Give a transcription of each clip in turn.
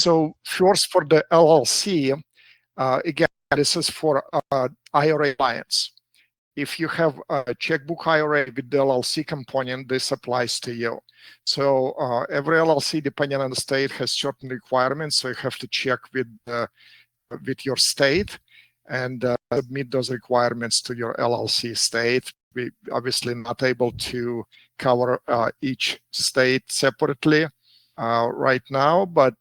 So first for the LLC, again, this is for IRA clients. If you have a checkbook IRA with the LLC component, this applies to you. So every LLC, depending on the state, has certain requirements. So you have to check with your state and submit those requirements to your LLC state. We obviously not able to cover each state separately right now, but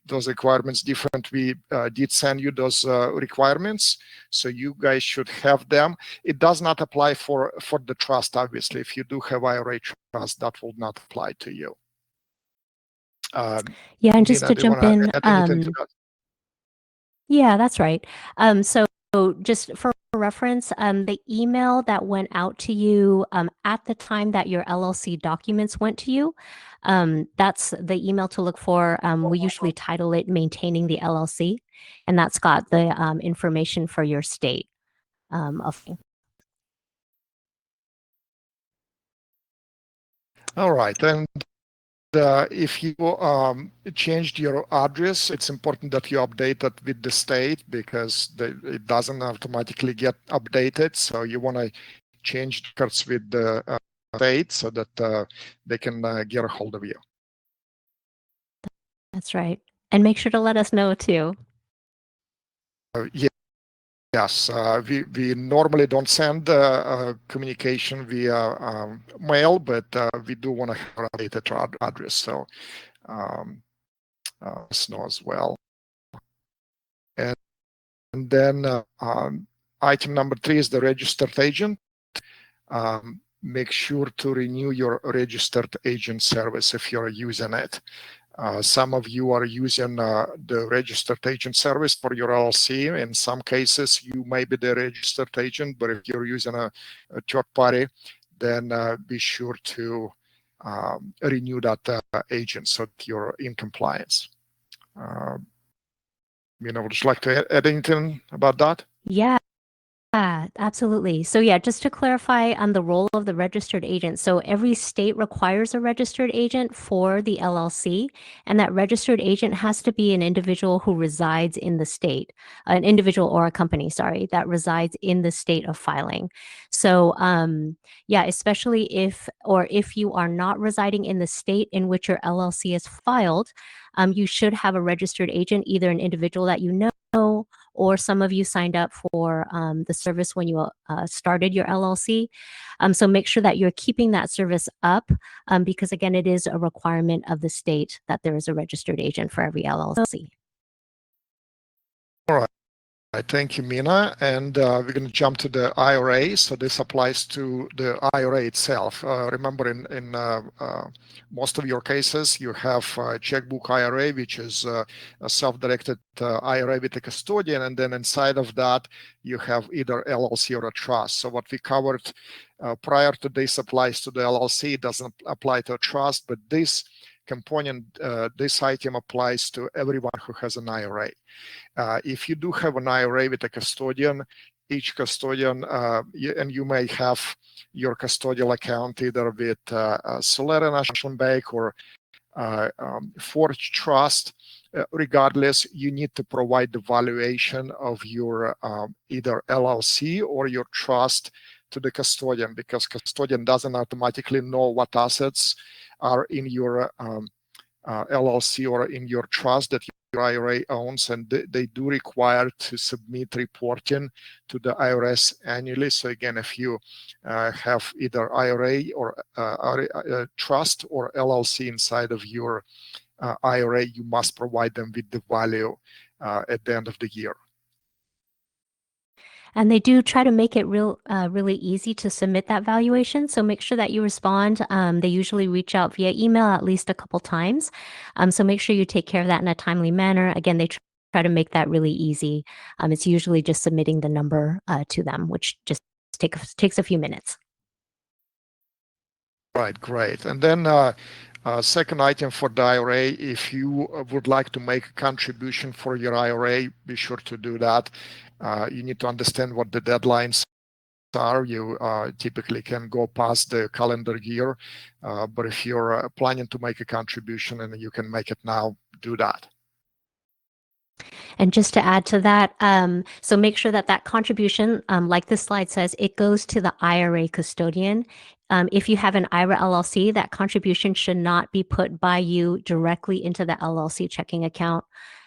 those requirements different. We did send you those requirements, so you guys should have them. It does not apply for the trust, obviously. If you do have IRA trust, that will not apply to you. Yeah, and just Nina, to jump in, yeah, that's right. So just for reference, the email that went out to you at the time that your LLC documents went to you, that's the email to look for. We usually title it Maintaining the LLC, and that's got the information for your state of. All right, and if you changed your address, it's important that you update it with the state because it doesn't automatically get updated. So you want to change records with the state so that they can get a hold of you. That's right. And make sure to let us know too. Yes, we normally don't send communication via mail, but we do want to have an updated address. So know as well. And then item number 3 is the registered agent. Make sure to renew your registered agent service if you're using it. Some of you are using the registered agent service for your LLC. In some cases, you may be the registered agent, but if you're using a third party, then be sure to renew that agent so that you're in compliance. Would you like to add anything about that? Yeah. Absolutely. So yeah, just to clarify on the role of the registered agent. So every state requires a registered agent for the LLC, and that registered agent has to be an individual who resides in the state, an individual or a company, sorry, that resides in the state of filing. So yeah, especially if you are not residing in the state in which your LLC is filed, you should have a registered agent, either an individual that you know, or some of you signed up for the service when you started your LLC. So make sure that you're keeping that service up because, again, it is a requirement of the state that there is a registered agent for every LLC. All right. Thank you, Mina. And we're going to jump to the IRA. So this applies to the IRA itself. Remember, in most of your cases, you have a checkbook IRA, which is a self-directed IRA with a custodian. And then inside of that, you have either LLC or a trust. So what we covered prior to this applies to the LLC. It doesn't apply to a trust, but this component, this item applies to everyone who has an IRA. If you do have an IRA with a custodian, each custodian, and you may have your custodial account either with Solera National Bank or Forge Trust, regardless, you need to provide the valuation of your either LLC or your trust to the custodian, because custodian doesn't automatically know what assets are in your LLC or in your trust that your IRA owns, and they do require to submit reporting to the IRS annually. So again, if you have either IRA or trust or LLC inside of your IRA, you must provide them with the value at the end of the year. And they do try to make it really easy to submit that valuation. So make sure that you respond. They usually reach out via email at least a couple times. So make sure you take care of that in a timely manner. Again, they try to make that really easy. It's usually just submitting the number to them, which just takes a few minutes. Right, great. And then second item for the IRA, if you would like to make a contribution for your IRA, be sure to do that. You need to understand what the deadlines are. You typically can go past the calendar year, but if you're planning to make a contribution and you can make it now, do that. And just to add to that, so make sure that that contribution, like this slide says, it goes to the IRA custodian. If you have an IRA LLC, that contribution should not be put by you directly into the LLC checking account.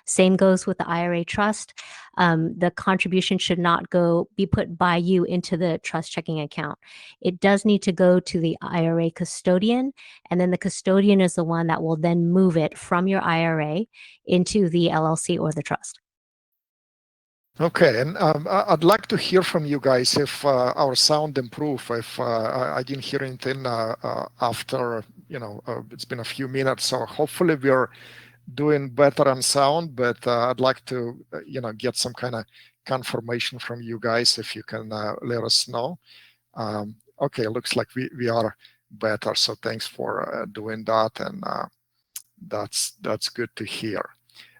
Same goes with the IRA trust. The contribution should not be put by you into the trust checking account. It does need to go to the IRA custodian, and then the custodian is the one that will then move it from your IRA into the LLC or the trust. Okay, and I'd like to hear from you guys if our sound improved. If I didn't hear anything after, it's been a few minutes, so hopefully we're doing better on sound. But I'd like to, get some kind of confirmation from you guys if you can let us know. Okay, looks like we are better. So thanks for doing that, and that's good to hear.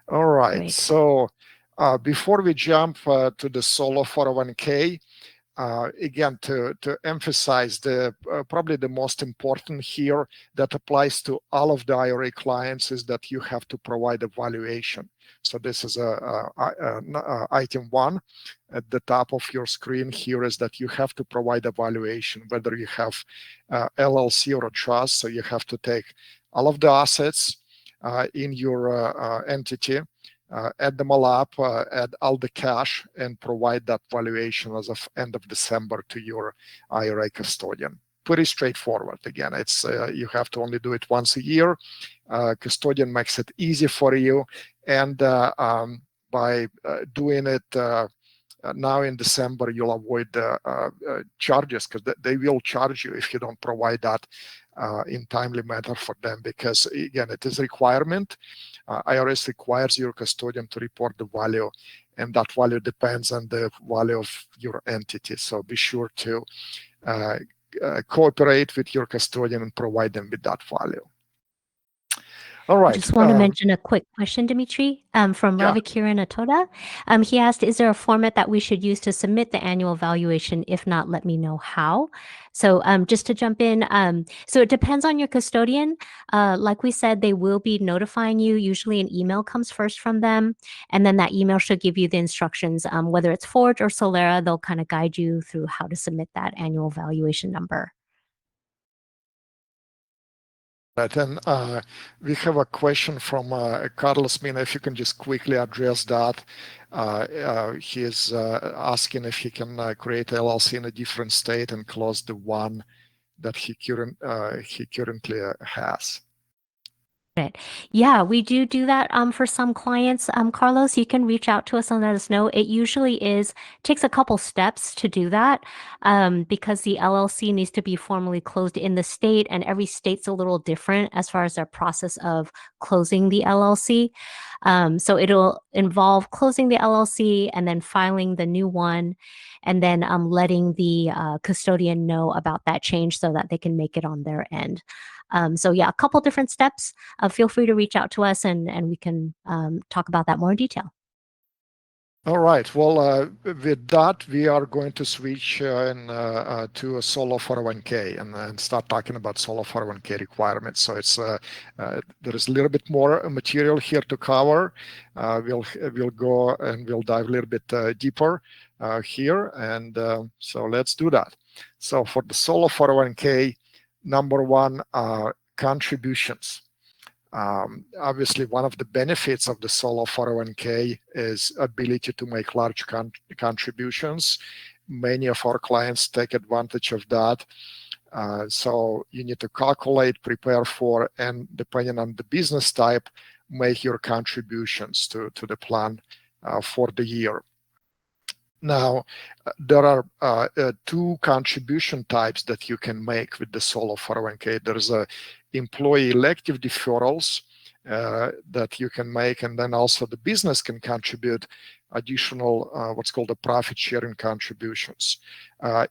All right, Great. so. Before we jump to the solo 401k, again, to emphasize probably the most important here that applies to all of the IRA clients is that you have to provide a valuation. So this is item 1 at the top of your screen here, is that you have to provide a valuation, whether you have LLC or a trust. So you have to take all of the assets in your entity, add them all up, add all the cash, and provide that valuation as of end of December to your IRA custodian. Pretty straightforward. Again, it's you have to only do it once a year. Custodian makes it easy for you, and by doing it now in December, you'll avoid the charges, because they will charge you if you don't provide that in timely manner for them, because again, it is a requirement. IRS requires your custodian to report the value, and that value depends on the value of your entity. So be sure to cooperate with your custodian and provide them with that value. All right. I just want to mention a quick question, Dimitri, from Yeah. Ravikiran Atoda. He asked, is there a format that we should use to submit the annual valuation? If not, let me know how. So just to jump in, so it depends on your custodian. Like we said, they will be notifying you. Usually an email comes first from them, and then that email should give you the instructions. Whether it's Forge or Solera, they'll kind of guide you through how to submit that annual valuation number. Right, and we have a question from Carlos Mina. If you can just quickly address that. He is asking if he can create LLC in a different state and close the one that he currently has. Yeah, we do that for some clients. Carlos, you can reach out to us and let us know. It usually takes a couple steps to do that because the LLC needs to be formally closed in the state, and every state's a little different as far as their process of closing the LLC. So it'll involve closing the LLC and then filing the new one, and then letting the custodian know about that change so that they can make it on their end. So yeah, a couple different steps. Feel free to reach out to us and we can talk about that more in detail. All right. Well, with that, we are going to switch to a solo 401k and start talking about solo 401k requirements. So it's there is a little bit more material here to cover. We'll go and we'll dive a little bit deeper here, and so let's do that. So for the solo 401k, number one, contributions. Obviously, one of the benefits of the solo 401k is ability to make large contributions. Many of our clients take advantage of that. So you need to calculate, prepare for, and depending on the business type, make your contributions to the plan for the year. Now, there are two contribution types that you can make with the solo 401k. There's a employee elective deferrals that you can make, and then also the business can contribute additional what's called a profit sharing contributions.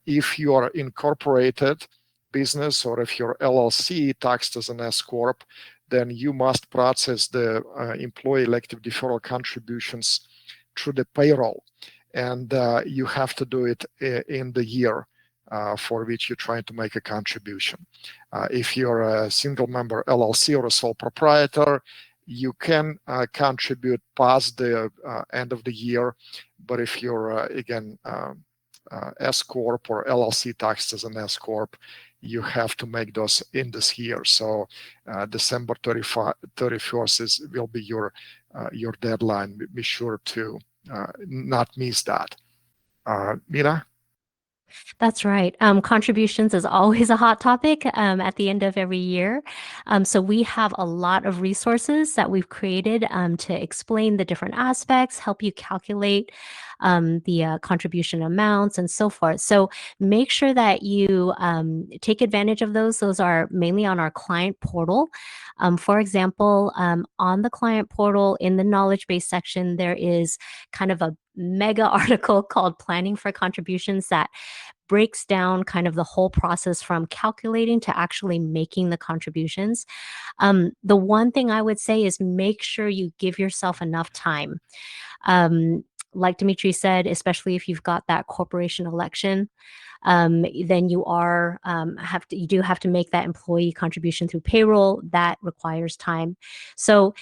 If you are incorporated business, or if you're LLC taxed as an S corp, then you must process the employee elective deferral contributions through the payroll, and you have to do it in the year for which you're trying to make a contribution. If you're a single member LLC or a sole proprietor, you can contribute past the end of the year, but if you're again S corp or LLC taxed as an S corp, you have to make those in this year. So December 31st will be your deadline. Be sure to not miss that. Mina? That's right. Contributions is always a hot topic at the end of every year. So we have a lot of resources that we've created to explain the different aspects, help you calculate the contribution amounts and so forth. So make sure that you take advantage of those. Those are mainly on our client portal. For example, on the client portal in the knowledge base section, there is kind of a mega article called Planning for Contributions that breaks down kind of the whole process from calculating to actually making the contributions. The one thing I would say is make sure you give yourself enough time. Like Dimitri said, especially if you've got that corporation election, then you do have to make that employee contribution through payroll. That requires time. So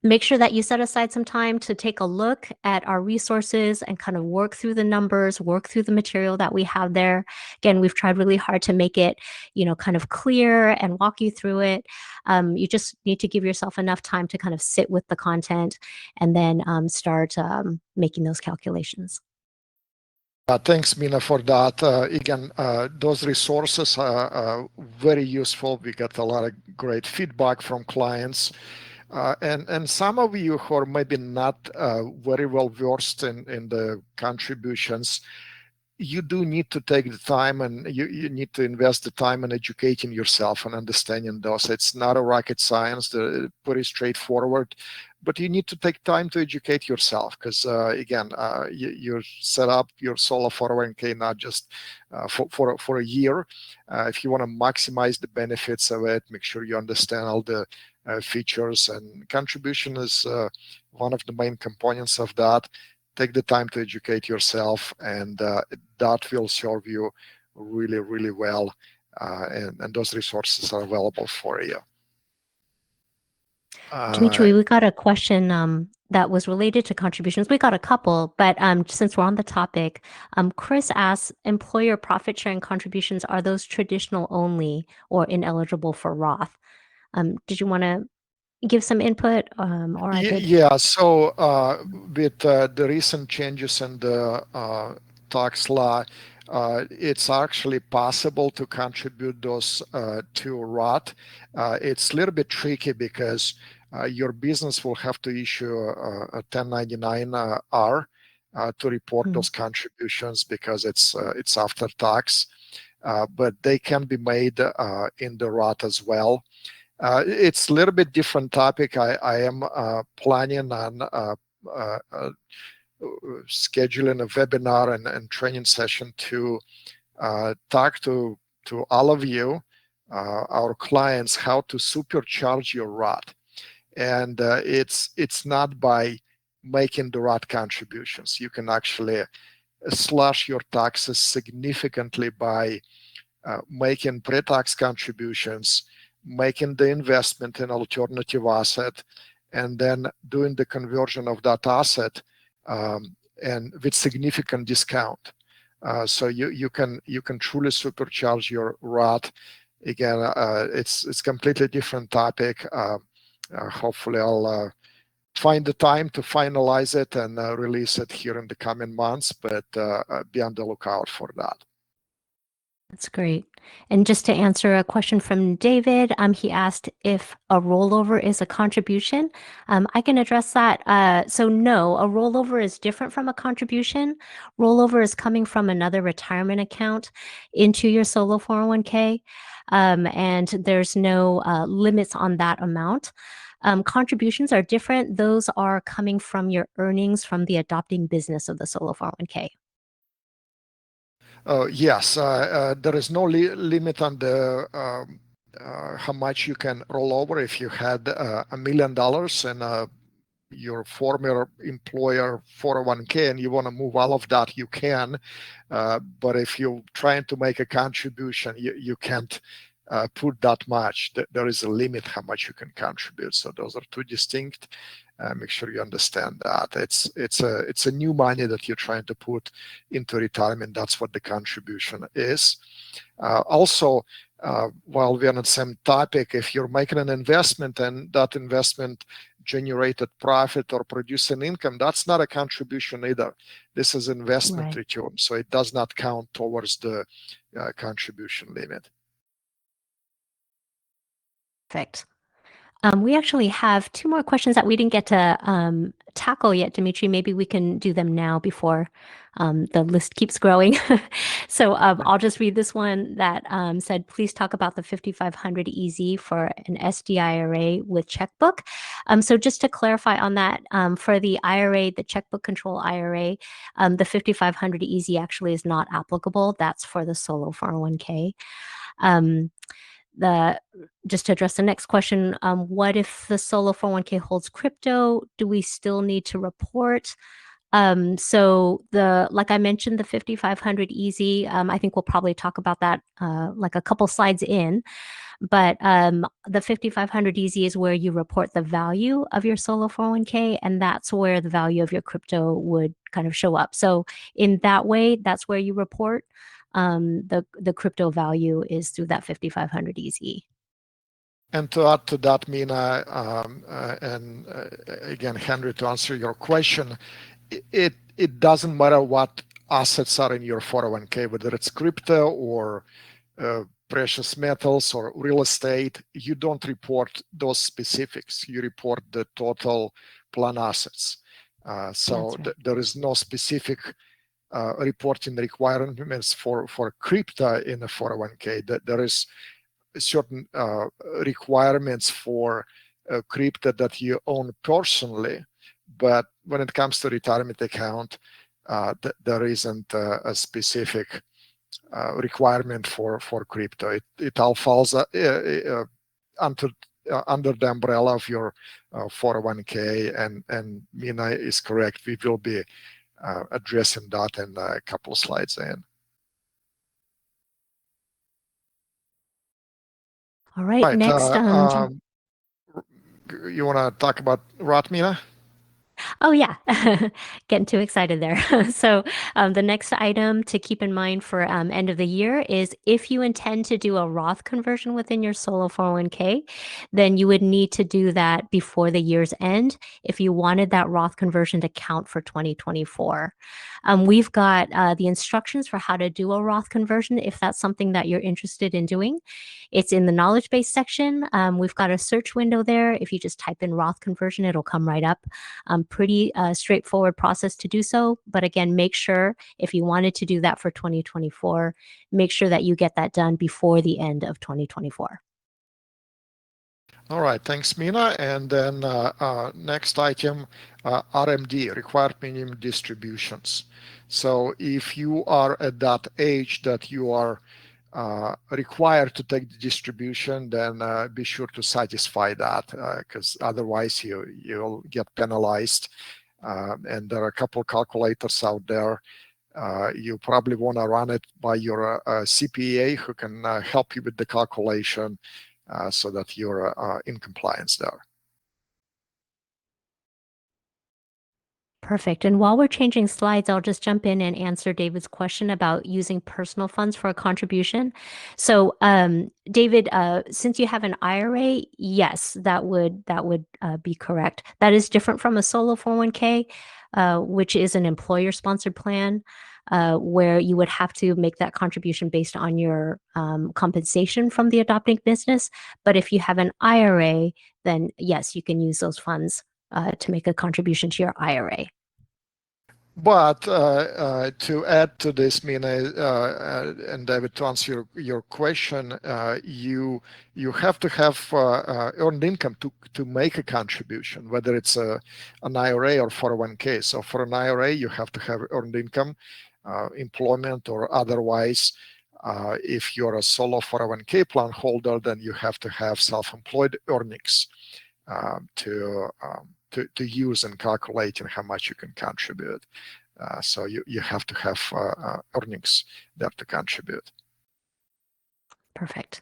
make sure that you set aside some time to take a look at our resources and kind of work through the numbers, work through the material that we have there. Again, we've tried really hard to make it, kind of clear and walk you through it. You just need to give yourself enough time to kind of sit with the content and then start making those calculations. Thanks, Mina, for that. Again, those resources are very useful. We get a lot of great feedback from clients. And some of you who are maybe not very well versed in the contributions, you do need to take the time, and you need to invest the time in educating yourself and understanding those. It's not a rocket science, they're pretty straightforward, but you need to take time to educate yourself because again, you set up your solo 401k not just for a year. If you want to maximize the benefits of it, make sure you understand all the features, and contribution is one of the main components of that. Take the time to educate yourself, and that will serve you really, really well. And those resources are available for you. Dimitri, we got a question that was related to contributions. We got a couple, but since we're on the topic, Chris asks, employer profit sharing contributions, are those traditional only or ineligible for Roth? Did you want to give some input, or I could? Yeah, so with the recent changes in the tax law, it's actually possible to contribute those to Roth. It's a little bit tricky because your business will have to issue a 1099-R to report those contributions because it's after tax, but they can be made in the Roth as well. It's a little bit different topic. I am planning on scheduling a webinar and training session to talk to all of you, our clients, how to supercharge your Roth. And it's not by making the Roth contributions. You can actually slash your taxes significantly by making pre-tax contributions, making the investment in alternative asset, and then doing the conversion of that asset and with significant discount. So you can truly supercharge your Roth. Again, it's completely different topic. Hopefully I'll find the time to finalize it and release it here in the coming months, but be on the lookout for that. That's great. And just to answer a question from David, he asked if a rollover is a contribution. I can address that. So no, a rollover is different from a contribution. Rollover is coming from another retirement account into your solo 401k, and there's no limits on that amount. Contributions are different. Those are coming from your earnings from the adopting business of the solo 401k. Yes, there is no limit on the how much you can roll over. If you had $1 million in your former employer 401k and you want to move all of that, you can. But if you're trying to make a contribution, you can't put that much. There is a limit how much you can contribute. So those are two distinct. Make sure you understand that it's a new money that you're trying to put into retirement. That's what the contribution is. Also, while we're on the same topic, if you're making an investment and that investment generated profit or produced an income, that's not a contribution either. This is investment return, so it does not count towards the contribution limit. Perfect. We actually have two more questions that we didn't get to tackle yet, Dimitri. Maybe we can do them now before the list keeps growing. So I'll just read this one that said, please talk about the 5500 EZ for an SD IRA with checkbook. So just to clarify on that, for the IRA, the checkbook control IRA, the 5500 EZ actually is not applicable. That's for the solo 401k. Just to address the next question, what if the solo 401k holds crypto? Do we still need to report? So like I mentioned, the 5500 EZ, I think we'll probably talk about that like a couple slides in. But the 5500 EZ is where you report the value of your solo 401k, and that's where the value of your crypto would kind of show up. So in that way, that's where you report. The crypto value is through that 5500 EZ. And to add to that, Mina, and again, Henry, to answer your question, it doesn't matter what assets are in your 401k, whether it's crypto or precious metals or real estate. You don't report those specifics. You report the total plan assets. So right. There is no specific reporting requirements for crypto in a 401k. There is certain requirements for crypto that you own personally, but when it comes to retirement account, there isn't a specific requirement for crypto. It all falls under the umbrella of your 401k, and Mina is correct. We will be addressing that in a couple of slides in. All right, next. You want to talk about Roth, Mina? Oh, yeah. Getting too excited there. So the next item to keep in mind for end of the year is if you intend to do a Roth conversion within your solo 401k, then you would need to do that before the year's end if you wanted that Roth conversion to count for 2024. We've got the instructions for how to do a Roth conversion if that's something that you're interested in doing. It's in the knowledge base section. We've got a search window there. If you just type in Roth conversion, it'll come right up. Pretty straightforward process to do so. But again, make sure if you wanted to do that for 2024, make sure that you get that done before the end of 2024. All right, thanks, Mina. And then next item, RMD, required minimum distributions. So if you are at that age that you are required to take the distribution, then be sure to satisfy that, because otherwise you'll get penalized. And there are a couple of calculators out there. You probably want to run it by your CPA who can help you with the calculation so that you're in compliance there. Perfect. And while we're changing slides, I'll just jump in and answer David's question about using personal funds for a contribution. So, David, since you have an IRA, yes, that would be correct. That is different from a solo 401k, which is an employer-sponsored plan, where you would have to make that contribution based on your compensation from the adopting business. But if you have an IRA, then yes, you can use those funds to make a contribution to your IRA. But to add to this, Mina and David, to answer your question, you have to have earned income to make a contribution, whether it's an IRA or 401k. So for an IRA, you have to have earned income, employment or otherwise. If you're a solo 401k plan holder, then you have to have self-employed earnings to use in calculating how much you can contribute. So you have to have earnings there to contribute. Perfect.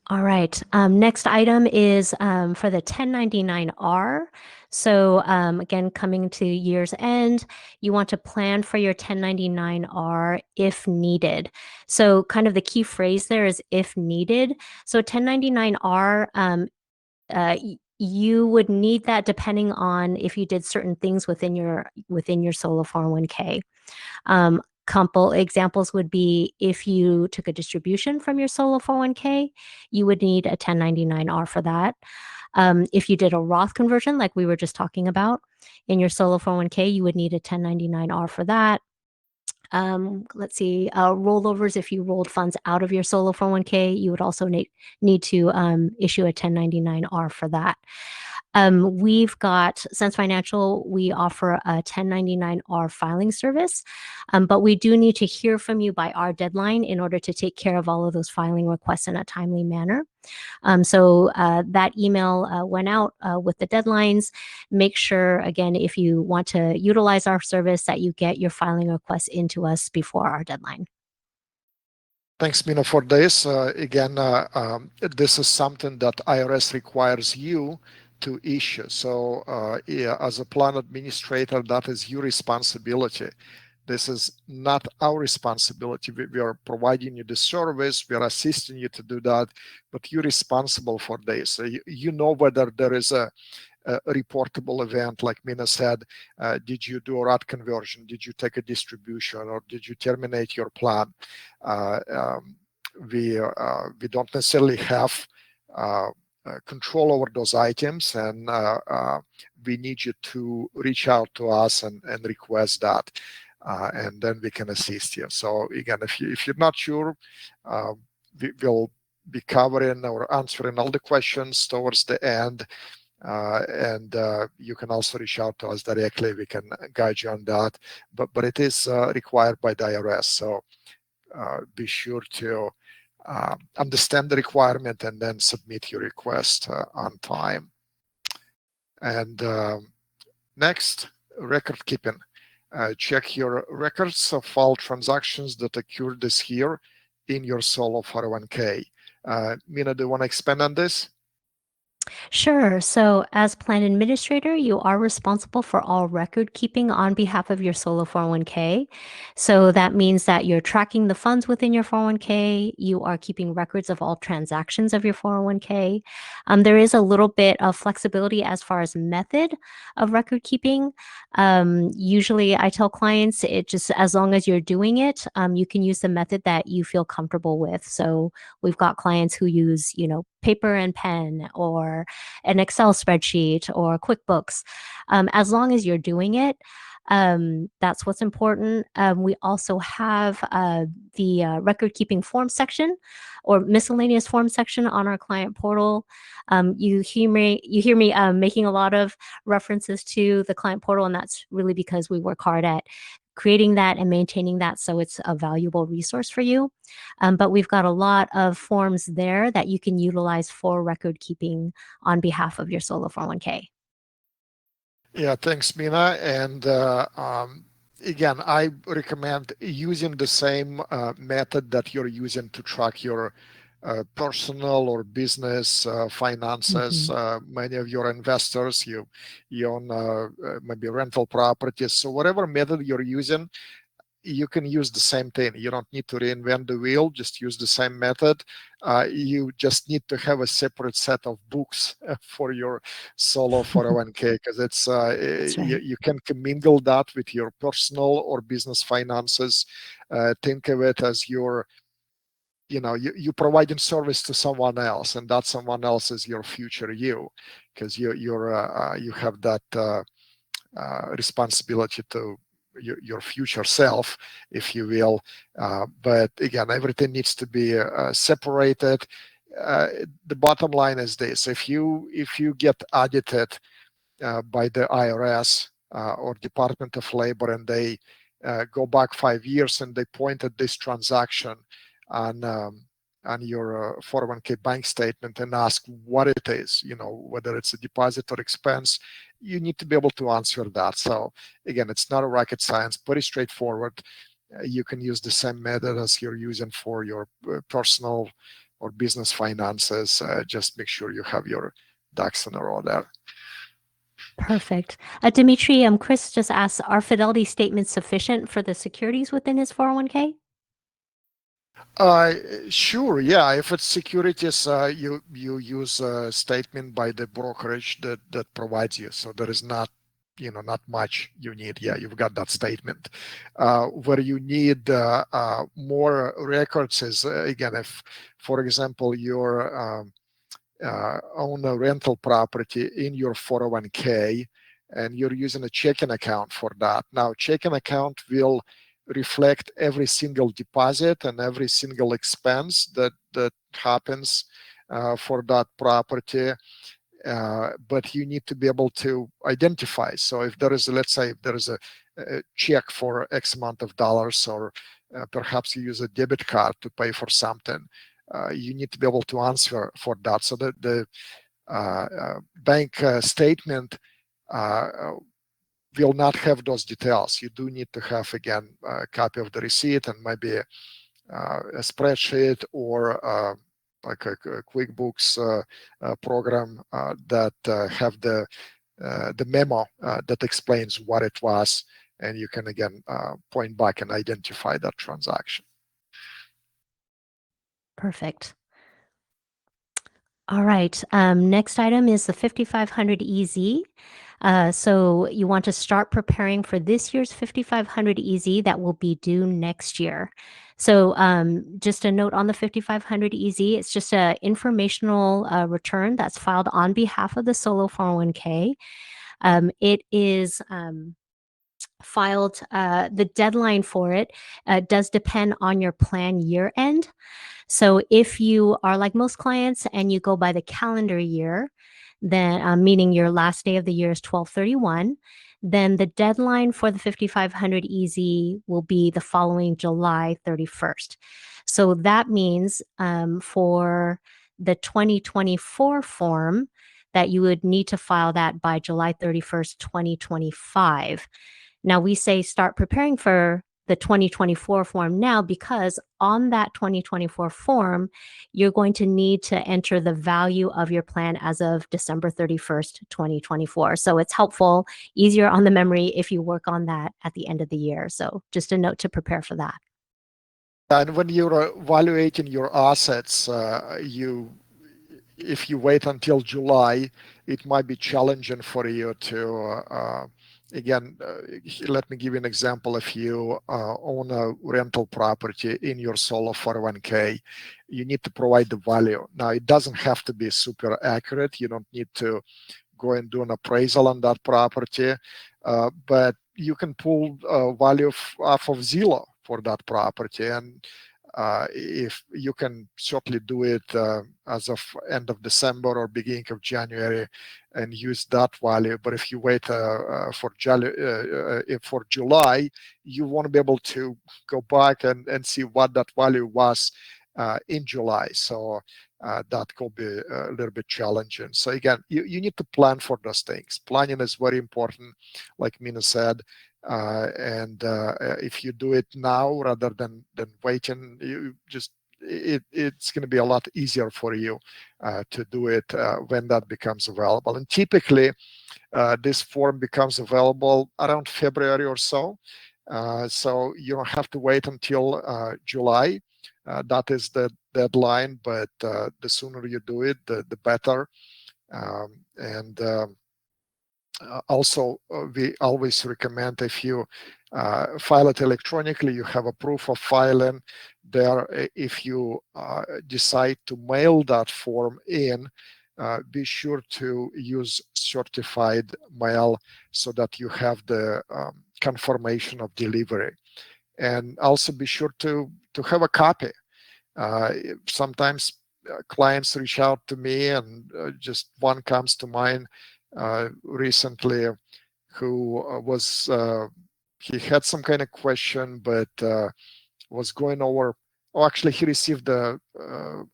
All right. Next item is for the 1099-R. So again, coming to year's end, you want to plan for your 1099-R if needed. So kind of the key phrase there is if needed. So 1099-R, you would need that depending on if you did certain things within your solo 401k. Couple examples would be if you took a distribution from your solo 401k, you would need a 1099-R for that. If you did a Roth conversion, like we were just talking about, in your solo 401k, you would need a 1099-R for that. Let's see, rollovers. If you rolled funds out of your solo 401k, you would also need to issue a 1099-R for that. We've got Sense Financial. We offer a 1099-R filing service, but we do need to hear from you by our deadline in order to take care of all of those filing requests in a timely manner. So that email went out with the deadlines. Make sure, again, if you want to utilize our service, that you get your filing requests into us before our deadline. Thanks, Mina, for this. This is something that IRS requires you to issue. So yeah, as a plan administrator, that is your responsibility. This is not our responsibility. We are providing you the service, we are assisting you to do that, but you're responsible for this. So you know whether there is a reportable event, like Mina said. Did you do a Roth conversion? Did you take a distribution, or did you terminate your plan? We don't necessarily have control over those items, and we need you to reach out to us and request that, and then we can assist you. So again, if you're not sure, we'll be covering or answering all the questions towards the end. And you can also reach out to us directly. We can guide you on that. But it is required by the IRS. So be sure to understand the requirement and then submit your request on time. And next, record keeping. Check your records of all transactions that occurred this year in your solo 401k. Mina, do you want to expand on this? Sure. So, as plan administrator, you are responsible for all record keeping on behalf of your solo 401k. So, that means that you're tracking the funds within your 401k. You are keeping records of all transactions of your 401k. There is a little bit of flexibility as far as method of record keeping. Usually, I tell clients it just as long as you're doing it, you can use the method that you feel comfortable with. So, we've got clients who use, paper and pen, or an Excel spreadsheet, or QuickBooks. As long as you're doing it, that's what's important. We also have the record keeping form section or miscellaneous form section on our client portal. You hear me making a lot of references to the client portal, and that's really because we work hard at creating that and maintaining that so it's a valuable resource for you. But we've got a lot of forms there that you can utilize for record keeping on behalf of your solo 401k. Yeah, thanks, Mina. And again, I recommend using the same method that you're using to track your personal or business finances. Many of your investors, you own maybe rental properties. So whatever method you're using, you can use the same thing. You don't need to reinvent the wheel, just use the same method. You just need to have a separate set of books for your solo 401k, because it's That's right. you can commingle that with your personal or business finances. Think of it as your you providing service to someone else, and that someone else is your future you, because you have that responsibility to your future self, if you will. But again, everything needs to be separated. The bottom line is this: if you get audited by the IRS or Department of Labor, and they go back 5 years and they point at this transaction on your 401k bank statement and ask what it is, whether it's a deposit or expense, you need to be able to answer that. So again, it's not a rocket science, pretty straightforward. You can use the same method as you're using for your personal or business finances. Just make sure you have your ducks in a row there. Perfect. Dimitri, Chris just asked, are fidelity statements sufficient for the securities within his 401k? Sure, yeah. If it's securities, you use a statement by the brokerage that provides you. So there is not, not much you need. Yeah, you've got that statement. Where you need more records is again, if, for example, you're own a rental property in your 401k and you're using a checking account for that. Now, checking account will reflect every single deposit and every single expense that happens for that property. But you need to be able to identify. So if there is, let's say, if there is a check for X amount of dollars, or perhaps you use a debit card to pay for something, you need to be able to answer for that. So that the bank statement will not have those details. You do need to have, again, a copy of the receipt and maybe a spreadsheet or like a QuickBooks program that have the memo that explains what it was, and you can again point back and identify that transaction. Perfect. All right. Next item is the 5500 EZ. So you want to start preparing for this year's 5500 EZ that will be due next year. So just a note on the 5500 EZ, it's just an informational return that's filed on behalf of the solo 401k. It is filed, the deadline for it does depend on your plan year end. So if you are like most clients and you go by the calendar year, then meaning your last day of the year is 12/31, then the deadline for the 5500 EZ will be the following July 31st. So that means for the 2024 form that you would need to file that by July 31st, 2025. Now we say start preparing for the 2024 form now because on that 2024 form, you're going to need to enter the value of your plan as of December 31st, 2024. So it's helpful, easier on the memory if you work on that at the end of the year. So just a note to prepare for that. And when you're evaluating your assets, if you wait until July, it might be challenging for you to, again, let me give you an example. If you own a rental property in your solo 401k, you need to provide the value. Now, it doesn't have to be super accurate. You don't need to go and do an appraisal on that property, but you can pull value off of Zillow for that property, and if you can certainly do it as of end of December or beginning of January and use that value. But if you wait for July, you want to be able to go back and see what that value was in July. So that could be a little bit challenging. So again, you need to plan for those things. Planning is very important, like Mina said. And if you do it now rather than waiting, you just it's going to be a lot easier for you to do it when that becomes available. And typically, this form becomes available around February or so. So you don't have to wait until July. That is the deadline, but the sooner you do it, the better. And also, we always recommend if you file it electronically, you have a proof of filing there. If you decide to mail that form in, be sure to use certified mail so that you have the confirmation of delivery. And also be sure to have a copy. Sometimes clients reach out to me, and just one comes to mind recently, who was he had some kind of question, but was going over. Oh, actually, he received a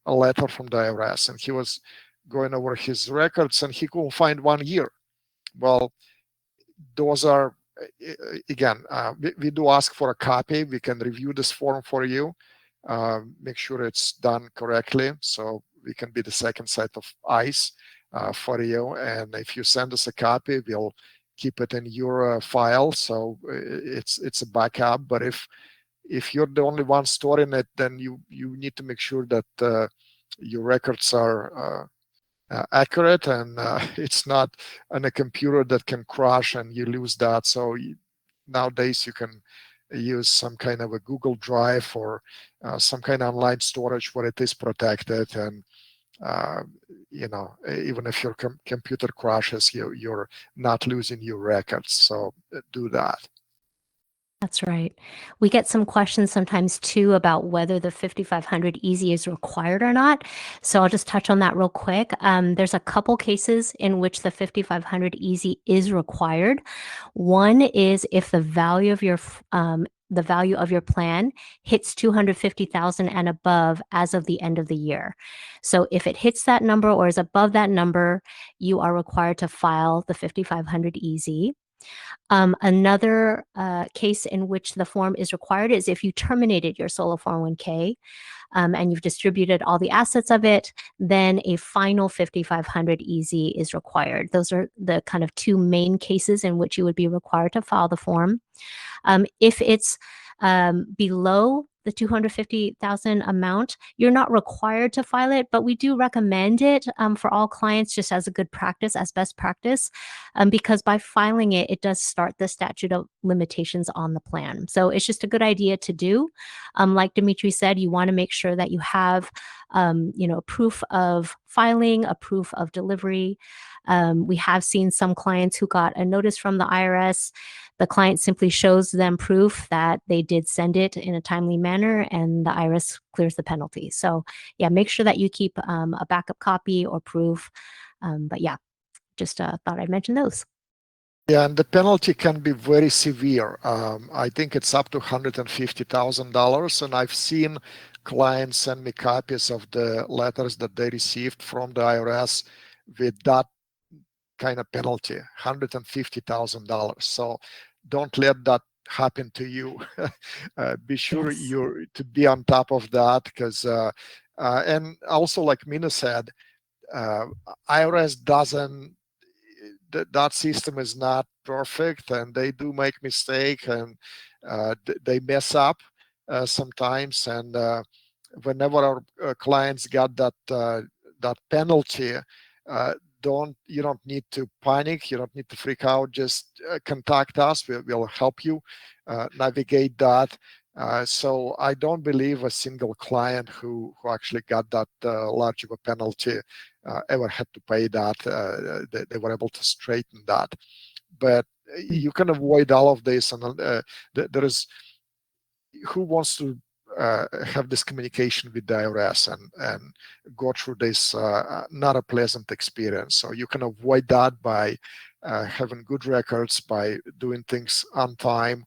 letter from the IRS, and he was going over his records, and he couldn't find 1 year. Well, those are again, we do ask for a copy. We can review this form for you. make sure it's done correctly, so we can be the second set of eyes for you. And if you send us a copy, we'll keep it in your file, so it's a backup. But if you're the only one storing it, then you need to make sure that your records are accurate, and it's not on a computer that can crash and you lose that. So nowadays you can use some kind of a Google Drive or some kind of online storage where it is protected. And uh, even if your computer crashes, you're not losing your records. So do that. That's right. We get some questions sometimes too about whether the 5500 easy is required or not. So I'll just touch on that real quick. There's a couple cases in which the 5500 easy is required. One is if the value of your plan hits 250,000 and above as of the end of the year. So if it hits that number or is above that number, you are required to file the 5500 easy. Another case in which the form is required is if you terminated your solo 401k and you've distributed all the assets of it, then a final 5500 easy is required. Those are the kind of two main cases in which you would be required to file the form. If it's below the 250,000 amount, you're not required to file it, but we do recommend it for all clients just as a good practice, as best practice, because by filing it, it does start the statute of limitations on the plan. So it's just a good idea to do. Like Dimitri said, you want to make sure that you have, a proof of filing, a proof of delivery. We have seen some clients who got a notice from the IRS. The client simply shows them proof that they did send it in a timely manner, and the IRS clears the penalty. So yeah, make sure that you keep a backup copy or proof. But yeah, just thought I'd mention those. Yeah, and the penalty can be very severe. I think it's up to $150,000, and I've seen clients send me copies of the letters that they received from the IRS with that kind of penalty, $150,000. So don't let that happen to you. Be sure Yes. you're to be on top of that, because and also, like Mina said, IRS doesn't, that system is not perfect, and they do make mistake, and they mess up sometimes. And whenever our clients got that penalty, you don't need to panic, you don't need to freak out. Just contact us, we'll help you navigate that. So I don't believe a single client who actually got that large of a penalty ever had to pay that. They were able to straighten that. But you can avoid all of this, and there is, who wants to have this communication with the IRS and go through this not a pleasant experience. So you can avoid that by having good records, by doing things on time,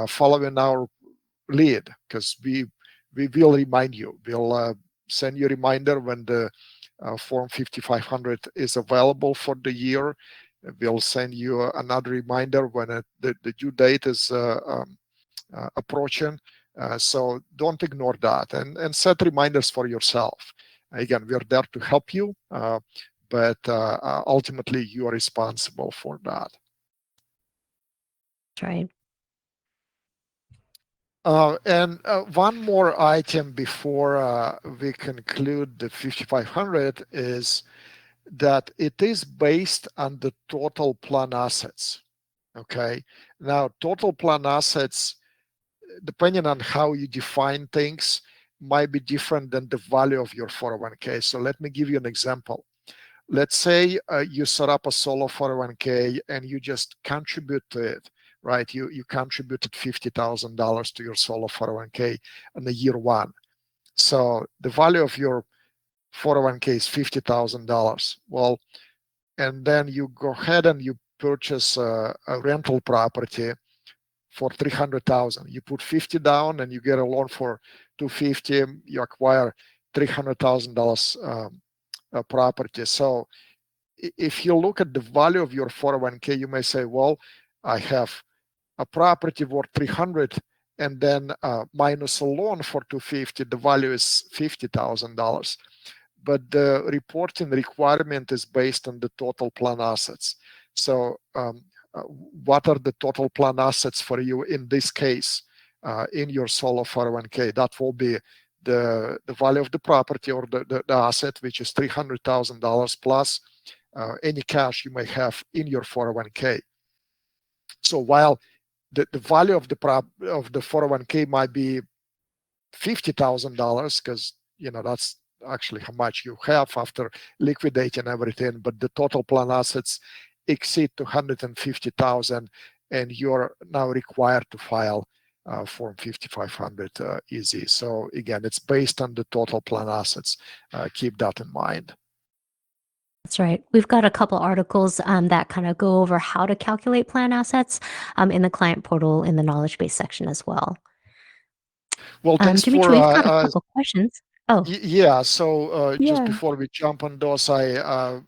following our lead, because we will remind you. We'll send you a reminder when the Form 5500 is available for the year. We'll send you another reminder when the due date is approaching. So don't ignore that, and set reminders for yourself. Again, we're there to help you, but ultimately you are responsible for that. That's right. And one more item before we conclude the 5500 is that it is based on the total plan assets. Okay. Now, total plan assets, depending on how you define things, might be different than the value of your 401k. So let me give you an example. Let's say you set up a solo 401k and you just contribute to it, right? You contributed $50,000 to your solo 401k in the year one. So the value of your 401k is $50,000. Well, and then you go ahead and you purchase a rental property for 300,000. You put 50 down and you get a loan for 250. You acquire $300,000 property. So if you look at the value of your 401k, you may say, well, I have a property worth 300 and then minus a loan for 250, the value is $50,000. But the reporting requirement is based on the total plan assets. So what are the total plan assets for you in this case in your solo 401k? That will be the value of the property or the asset, which is $300,000 plus any cash you may have in your 401k. So while the value of the 401k might be $50,000, because that's actually how much you have after liquidating everything, but the total plan assets exceed 250,000, and you're now required to file Form 5500 easy. So again, it's based on the total plan assets. Keep that in mind. That's right. We've got a couple articles that kind of go over how to calculate plan assets in the client portal in the knowledge base section as well. Well, thanks Dimitri, for we've got a couple questions. Oh, yeah. So just yeah. before we jump on those, I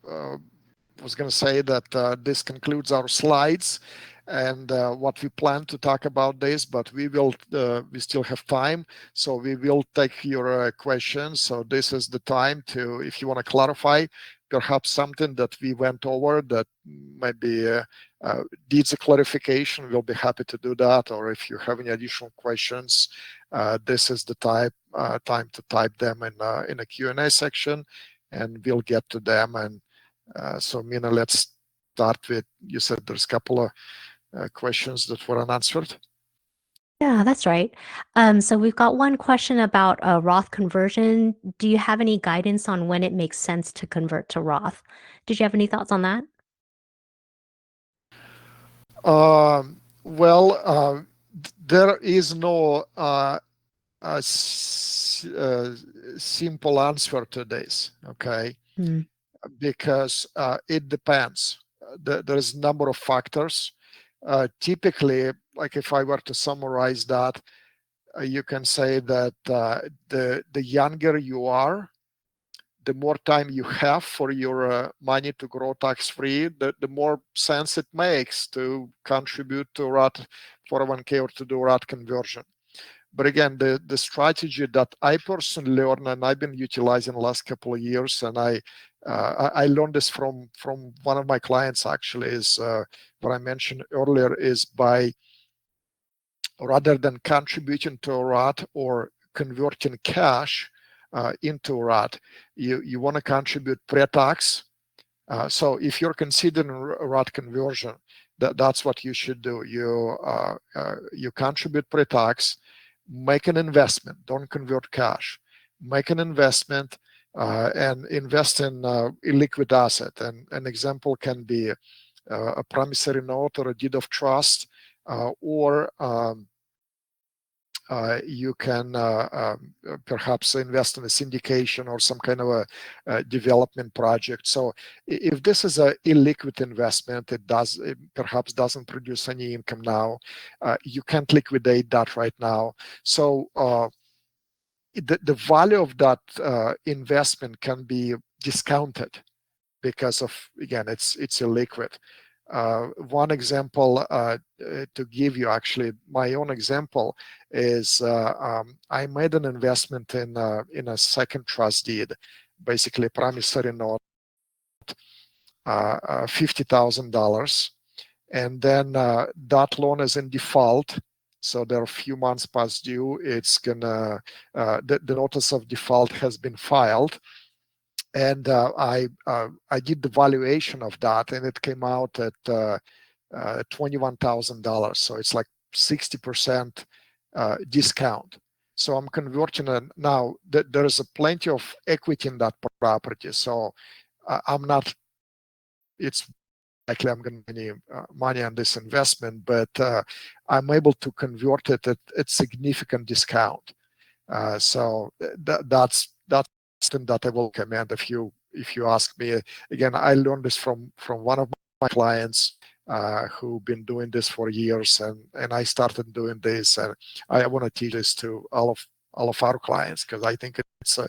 was going to say that this concludes our slides and what we plan to talk about this, but we still have time, so we will take your questions. So this is the time to, if you want to clarify perhaps something that we went over that maybe needs a clarification, we'll be happy to do that. Or if you have any additional questions, this is the time to type them in a Q&A section, and we'll get to them. And so Mina, let's start with, you said there's a couple of questions that were unanswered. Yeah, that's right. So we've got one question about a Roth conversion. Do you have any guidance on when it makes sense to convert to Roth? Did you have any thoughts on that? Well, there is no simple answer to this, okay? Hmm. Because it depends. There's a number of factors. Typically, like if I were to summarize that, you can say that the younger you are, the more time you have for your money to grow tax-free, the more sense it makes to contribute to Roth 401k or to do Roth conversion. But again, the strategy that I personally learned and I've been utilizing the last couple of years, and I learned this from one of my clients actually, is what I mentioned earlier, is by, rather than contributing to a Roth or converting cash into a Roth, you want to contribute pre-tax. So if you're considering a Roth conversion, that's what you should do. You contribute pre-tax, make an investment, don't convert cash, make an investment and invest in illiquid asset. And an example can be a promissory note or a deed of trust, or you can perhaps invest in a syndication or some kind of a development project. So if this is a illiquid investment, it perhaps doesn't produce any income now. You can't liquidate that right now. So the value of that investment can be discounted because of, again, it's illiquid. One example to give you, actually, my own example is I made an investment in a second trust deed, basically a promissory note, $50,000, and then that loan is in default. So there are a few months past due. It's gonna the notice of default has been filed, and I did the valuation of that, and it came out at $21,000. So it's like 60% discount. So I'm converting it now. There's plenty of equity in that property. So I'm not. It's likely I'm going to make money on this investment, but I'm able to convert it at significant discount. So that's something that I will recommend if you ask me. Again, I learned this from one of my clients who've been doing this for years, and I started doing this, and I want to teach this to all of our clients, because I think it's a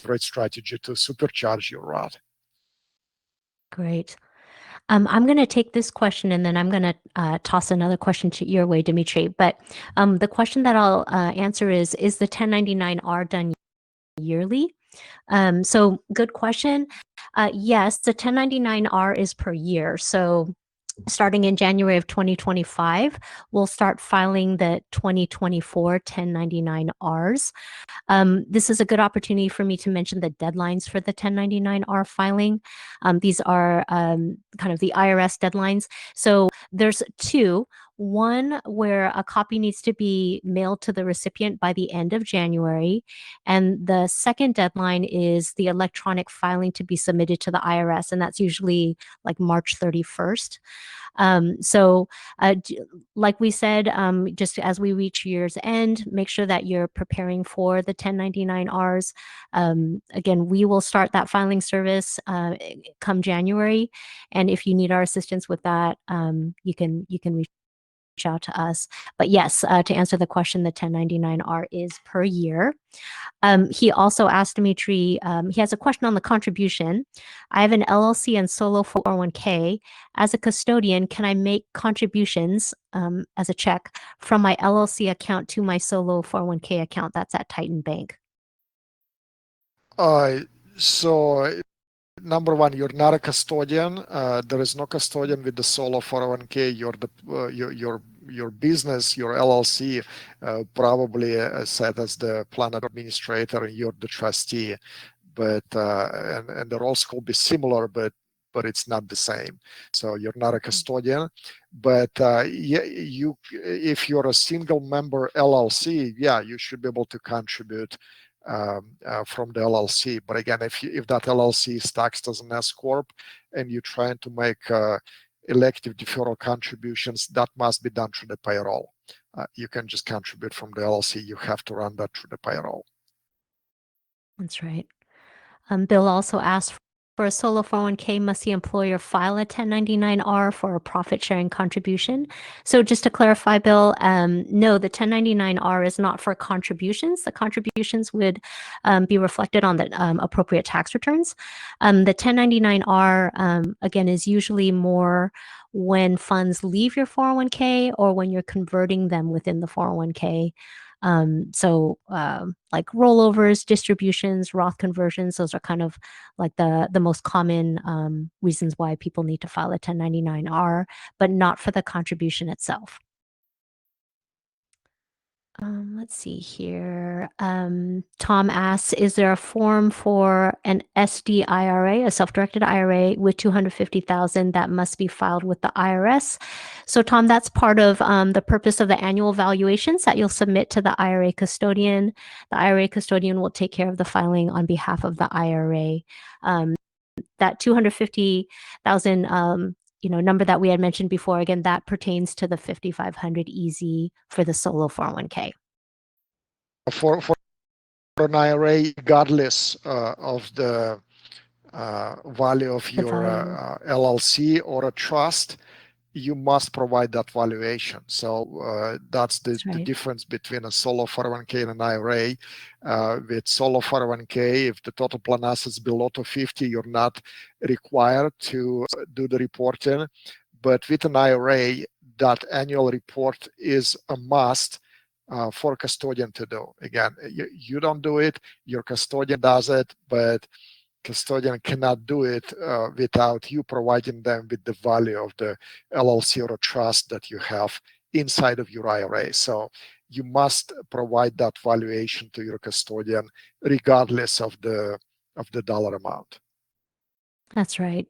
great strategy to supercharge your Roth. Great. I'm going to take this question and then I'm going to toss another question to your way, Dimitri. But the question that I'll answer is the 1099-R done yearly? So good question. Yes, the 1099-R is per year. So starting in January of 2025, we'll start filing the 2024 1099-Rs. This is a good opportunity for me to mention the deadlines for the 1099-R filing. These are kind of the IRS deadlines. So there's two. One where a copy needs to be mailed to the recipient by the end of January. And the second deadline is the electronic filing to be submitted to the IRS. And that's usually like March 31st. So, like we said, just as we reach year's end, make sure that you're preparing for the 1099-Rs. Again, we will start that filing service come January, and if you need our assistance with that, you can reach out to us. But yes, to answer the question, the 1099-R is per year. He also asked Dimitri, he has a question on the contribution. I have an LLC and solo 401k. As a custodian, can I make contributions as a check from my LLC account to my solo 401k account that's at Titan Bank? So number one, you're not a custodian. There is no custodian with the solo 401k. You're the your business, your LLC, probably set as the plan administrator, and you're the trustee. But and the roles could be similar, but it's not the same. So you're not a custodian. But yeah, you if you're a single member LLC, yeah, you should be able to contribute from the LLC. But again, if that LLC is taxed as an S corp and you're trying to make elective deferral contributions, that must be done through the payroll. You can just contribute from the LLC. You have to run that through the payroll. That's right. Bill also asked, for a solo 401k, must the employer file a 1099-R for a profit sharing contribution? So just to clarify, Bill, no, the 1099-R is not for contributions. The contributions would be reflected on the appropriate tax returns. The 1099-R, again, is usually more when funds leave your 401k or when you're converting them within the 401k. Like rollovers, distributions, Roth conversions, those are kind of like the most common reasons why people need to file a 1099-R, but not for the contribution itself. Let's see here. Tom asks, is there a form for an SD IRA, a self-directed IRA with 250,000 that must be filed with the IRS? So Tom, that's part of the purpose of the annual valuations that you'll submit to the IRA custodian. The IRA custodian will take care of the filing on behalf of the IRA. That 250,000 number that we had mentioned before, again, that pertains to the 5,500 easy for the solo 401k. For an IRA, regardless of the value of your LLC or a trust, you must provide that valuation. So that's the difference between a solo 401k and an IRA. With solo 401k, if the total plan assets below 250, you're not required to do the reporting. But with an IRA, that annual report is a must for custodian to do. Again, you don't do it, your custodian does it, but custodian cannot do it without you providing them with the value of the LLC or a trust that you have inside of your IRA. So you must provide that valuation to your custodian regardless of the dollar amount. That's right.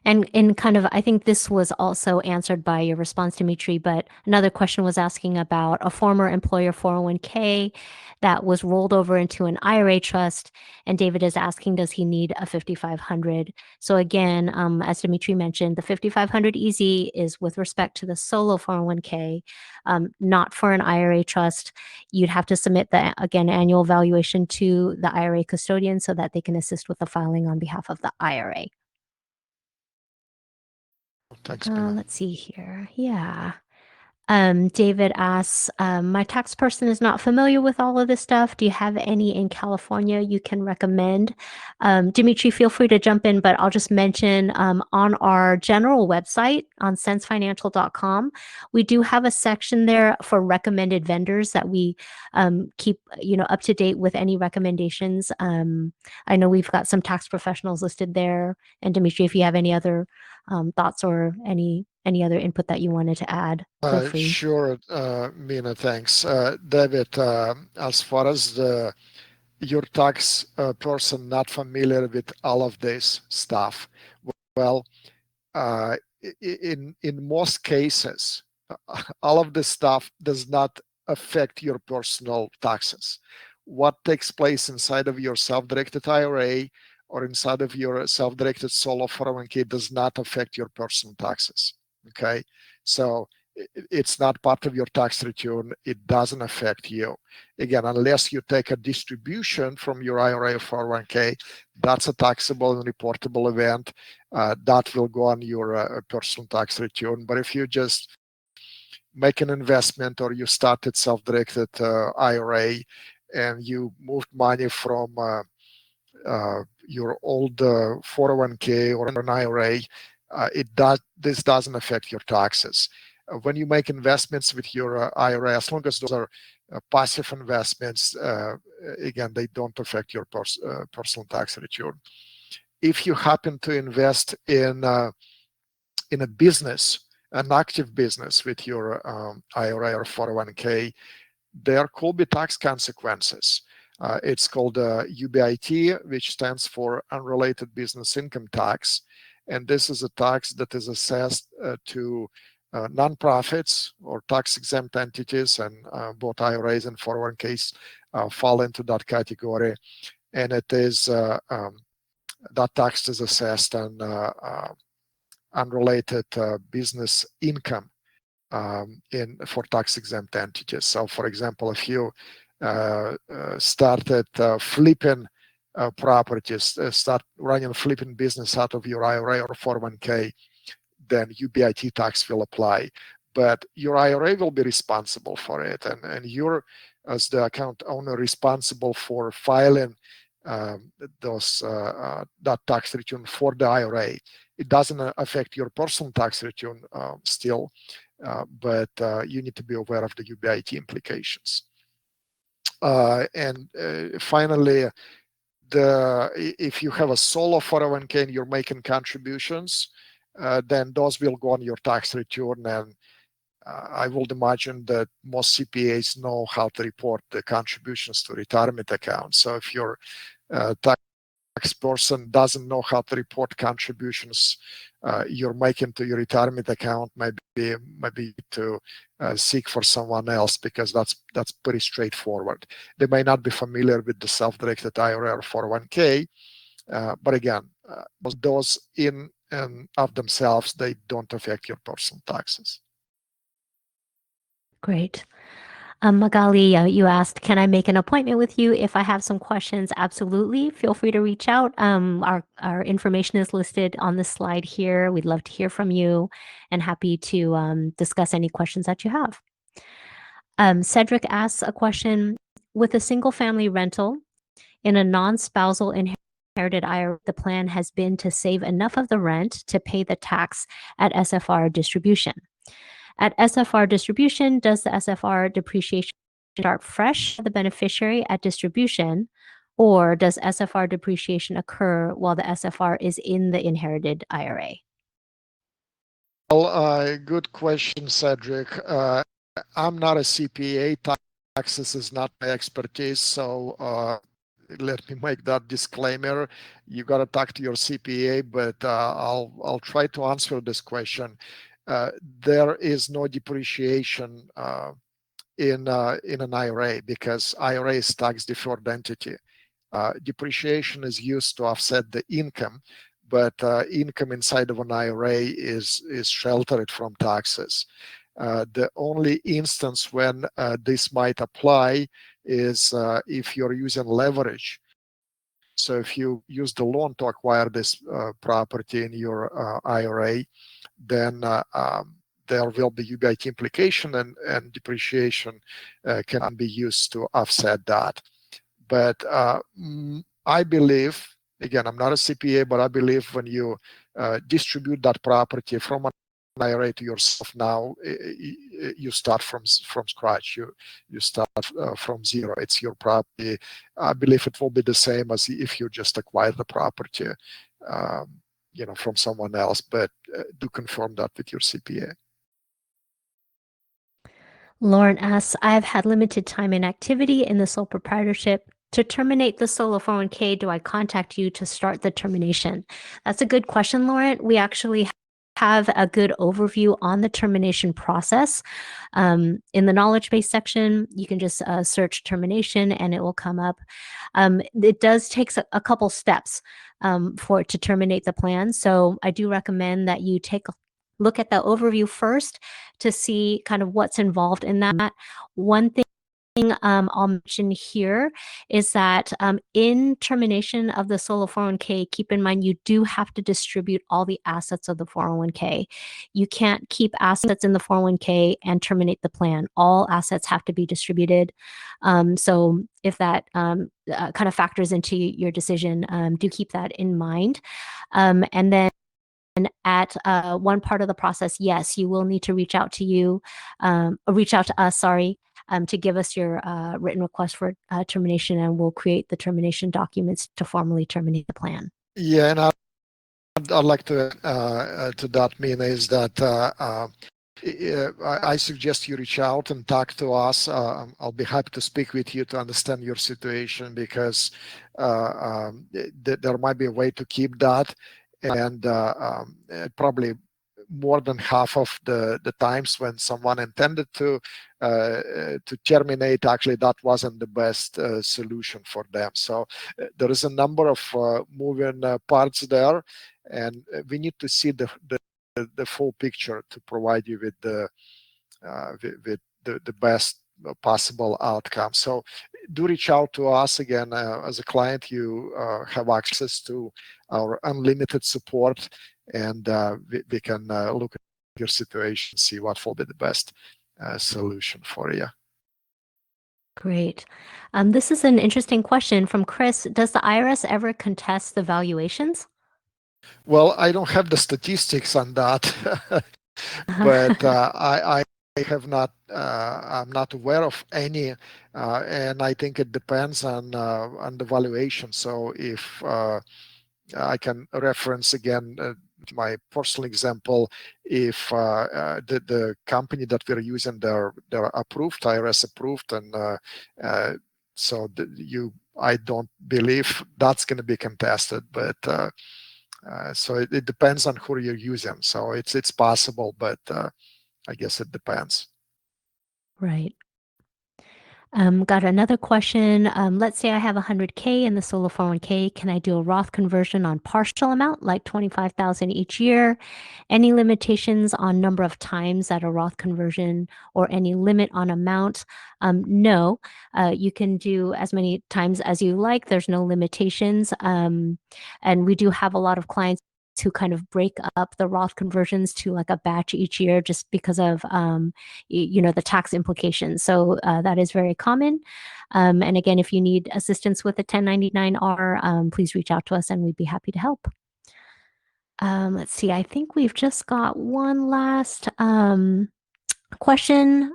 And kind of, I think this was also answered by your response, Dimitri, but another question was asking about a former employer 401k that was rolled over into an IRA trust. And David is asking, does he need a 5,500? So again, as Dimitri mentioned, the 5,500 easy is with respect to the solo 401k, not for an IRA trust. You'd have to submit the, again, annual valuation to the IRA custodian so that they can assist with the filing on behalf of the IRA. Thanks, let's see here. Yeah. David asks, my tax person is not familiar with all of this stuff. Do you have any in California you can recommend? Dimitri, feel free to jump in, but I'll just mention on our general website on SenseFinancial.com, we do have a section there for recommended vendors that we keep up to date with any recommendations. I know we've got some tax professionals listed there. And Dimitri, if you have any other thoughts or any other input that you wanted to add, feel free. Sure, Mina, thanks. David, as far as your tax person not familiar with all of this stuff, well, in most cases, all of this stuff does not affect your personal taxes. What takes place inside of your self-directed IRA or inside of your self-directed solo 401k does not affect your personal taxes. Okay, so it's not part of your tax return. It doesn't affect you. Again, unless you take a distribution from your IRA or 401k, that's a taxable and reportable event. That will go on your personal tax return. But if you just make an investment or you started self-directed IRA and you moved money from your old 401k or an IRA, this doesn't affect your taxes. When you make investments with your IRA, as long as those are passive investments, again, they don't affect your personal tax return. If you happen to invest in a business, an active business with your IRA or 401k, there could be tax consequences. It's called UBIT, which stands for Unrelated Business Income Tax. And this is a tax that is assessed to nonprofits or tax-exempt entities, and both IRAs and 401ks fall into that category. And it is that tax is assessed on unrelated business income for tax-exempt entities. So, for example, if you started flipping properties, start running a flipping business out of your IRA or 401k, then UBIT tax will apply. But your IRA will be responsible for it, and you're, as the account owner, responsible for filing that tax return for the IRA. It doesn't affect your personal tax return still, but you need to be aware of the UBIT implications. And finally, if you have a solo 401k and you're making contributions, then those will go on your tax return. And I would imagine that most CPAs know how to report the contributions to retirement accounts. So if your tax person doesn't know how to report contributions you're making to your retirement account, maybe to seek for someone else, because that's pretty straightforward. They may not be familiar with the self-directed IRA or 401k, but again, those in and of themselves, they don't affect your personal taxes. Great. Magali, you asked, can I make an appointment with you if I have some questions? Absolutely. Feel free to reach out. Our information is listed on the slide here. We'd love to hear from you and happy to discuss any questions that you have. Cedric asks a question, with a single family rental in a non-spousal inherited IRA, the plan has been to save enough of the rent to pay the tax at SFR distribution. At SFR distribution, does the SFR depreciation start fresh for the beneficiary at distribution, or does SFR depreciation occur while the SFR is in the inherited IRA? Well, good question, Cedric. I'm not a CPA. Taxes is not my expertise, so let me make that disclaimer. You got to talk to your CPA, but I'll try to answer this question. There is no depreciation in an IRA, because IRA is tax deferred entity. Depreciation is used to offset the income, but income inside of an IRA is sheltered from taxes. The only instance when this might apply is if you're using leverage. So if you use the loan to acquire this property in your IRA, then there will be UBIT implication, and depreciation can be used to offset that. But I believe, again, I'm not a CPA, but I believe when you distribute that property from an IRA to yourself now, you start from scratch. You start from zero. It's your property. I believe it will be the same as if you just acquire the property, from someone else. But do confirm that with your CPA. Lauren asks, I've had limited time and activity in the sole proprietorship. To terminate the solo 401k, do I contact you to start the termination? That's a good question, Lauren. We actually have a good overview on the termination process. In the knowledge base section, you can just search termination and it will come up. It does take a couple steps for it to terminate the plan. So I do recommend that you take a look at the overview first to see kind of what's involved in that. One thing I'll mention here is that in termination of the solo 401k, keep in mind you do have to distribute all the assets of the 401k. You can't keep assets in the 401k and terminate the plan. All assets have to be distributed. So if that kind of factors into your decision, do keep that in mind. And then at one part of the process, yes, you will need to reach out to us, to give us your written request for termination, and we'll create the termination documents to formally terminate the plan. Yeah, and I'd like to that, Mina, is that I suggest you reach out and talk to us. I'll be happy to speak with you to understand your situation, because there might be a way to keep that, and probably more than half of the times when someone intended to terminate, actually that wasn't the best solution for them. So there is a number of moving parts there, and we need to see the full picture to provide you with the best possible outcome. So do reach out to us. Again, as a client, you have access to our unlimited support, and we can look at your situation, see what will be the best solution for you. Great. This is an interesting question from Chris. Does the IRS ever contest the valuations? Well, I don't have the statistics on that, but I have not. I'm not aware of any, and I think it depends on the valuation. So if I can reference again my personal example, if the company that we're using, they're approved, IRS approved, and so I don't believe that's going to be contested, but. So it depends on who you're using. So it's possible, but I guess it depends. Right. Got another question. Let's say I have 100K in the solo 401k. Can I do a Roth conversion on partial amount, like 25,000 each year? Any limitations on number of times that a Roth conversion, or any limit on amount? No, you can do as many times as you like. There's no limitations. And we do have a lot of clients to kind of break up the Roth conversions to like a batch each year, just because of the tax implications. So that is very common. And again, if you need assistance with a 1099-R, please reach out to us and we'd be happy to help. Let's see, I think we've just got one last question.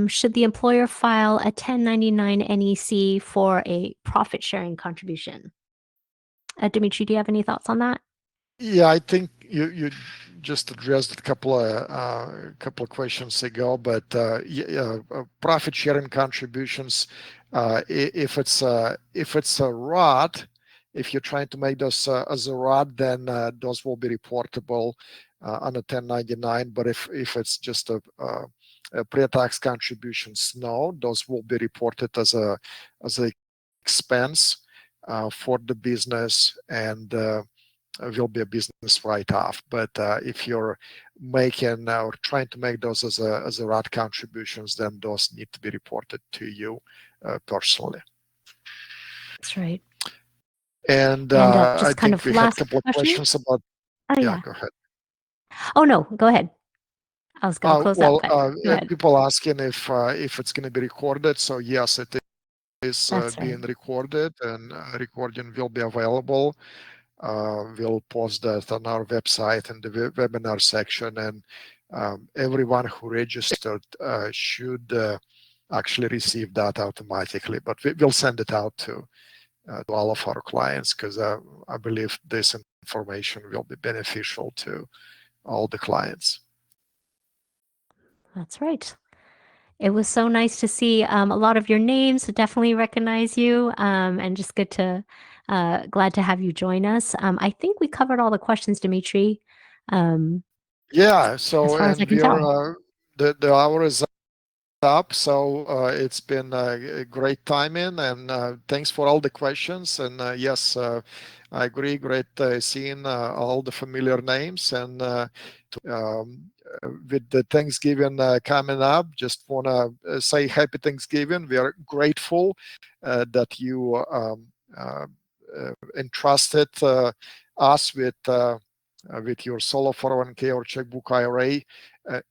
Should the employer file a 1099 NEC for a profit sharing contribution? Dimitri, do you have any thoughts on that? Yeah, I think you just addressed a couple of questions ago, but profit sharing contributions, if it's a Roth, if you're trying to make those as a Roth, then those will be reportable on a 1099. But if it's just a pre-tax contributions, no, those will be reported as a expense for the business, and will be a business write-off. But if you're making or trying to make those as a Roth contributions, then those need to be reported to you personally. That's right. And just I kind think of we had a last couple of question? questions about. Oh, Yeah, yeah. go ahead. Oh, no, go ahead. I was going to close out, Well, but go ahead. people asking if it's going to be recorded. So yes, it is That's right. being recorded, and recording will be available. We'll post that on our website in the webinar section, and everyone who registered should actually receive that automatically. But we'll send it out to all of our clients, because I believe this information will be beneficial to all the clients. That's right. It was so nice to see a lot of your names. Definitely recognize you, and just glad to have you join us. I think we covered all the questions, Dimitri, Yeah. as So, far as I and can we tell. are the hour is up. So it's been a great timing, and thanks for all the questions. And yes, I agree. Great seeing all the familiar names. And with the Thanksgiving coming up, just want to say happy Thanksgiving. We are grateful that you entrusted us with your solo 401k or checkbook IRA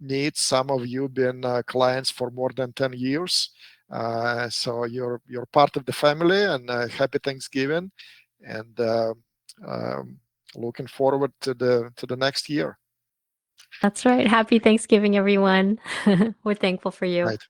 needs. Some of you been clients for more than 10 years. So you're part of the family, and happy Thanksgiving, and looking forward to the next year. That's right. Happy Thanksgiving, everyone. We're thankful for you. Right.